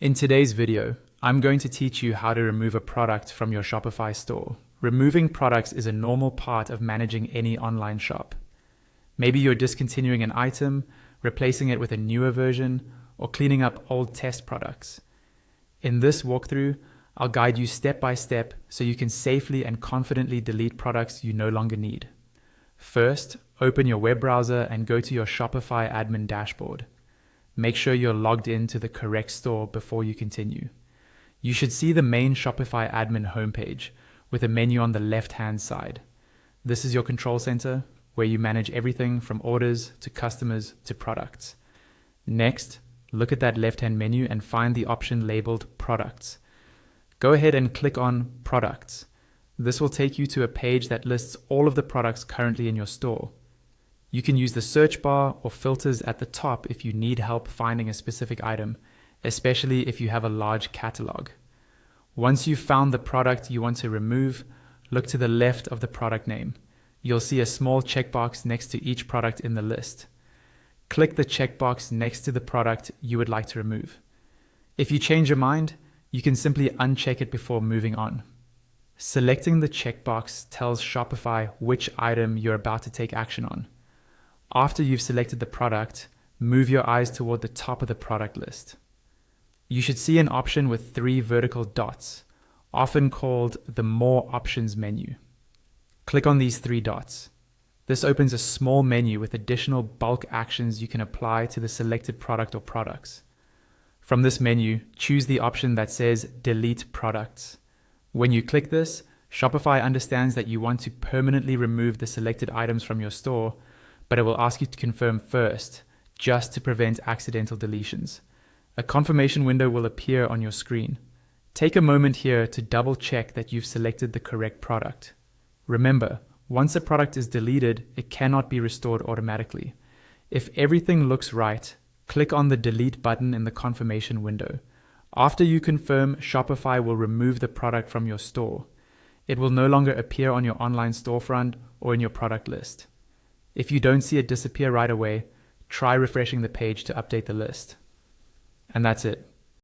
In today's video, I'm going to teach you how to remove a product from your Shopify store. Removing products is a normal part of managing any online shop. Maybe you're discontinuing an item, replacing it with a newer version, or cleaning up old test products. In this walkthrough, I'll guide you step by step so you can safely and confidently delete products you no longer need. First, open your web browser and go to your Shopify admin dashboard. Make sure you're logged into the correct store before you continue. You should see the main Shopify admin homepage with a menu on the left-hand side. This is your control center where you manage everything from orders to customers to products. Next, look at that left-hand menu and find the option labeled Products. Go ahead and click on Products. This will take you to a page that lists all of the products currently in your store. You can use the search bar or filters at the top if you need help finding a specific item, especially if you have a large catalog. Once you've found the product you want to remove, look to the left of the product name. You'll see a small checkbox next to each product in the list. Click the checkbox next to the product you would like to remove. If you change your mind, you can simply uncheck it before moving on. Selecting the checkbox tells Shopify which item you're about to take action on. After you've selected the product, move your eyes toward the top of the product list. You should see an option with 3 vertical dots, often called the More Options menu. Click on these 3 dots. This opens a small menu with additional bulk actions you can apply to the selected product or products. From this menu, choose the option that says Delete Products. When you click this, Shopify understands that you want to permanently remove the selected items from your store, but it will ask you to confirm first, just to prevent accidental deletions. A confirmation window will appear on your screen. Take a moment here to double check that you've selected the correct product. Remember, once a product is deleted, it cannot be restored automatically. If everything looks right, click on the Delete button in the confirmation window. After you confirm, Shopify will remove the product from your store. It will no longer appear on your online storefront or in your product list. If you don't see it disappear right away, try refreshing the page to update the list. And that's it.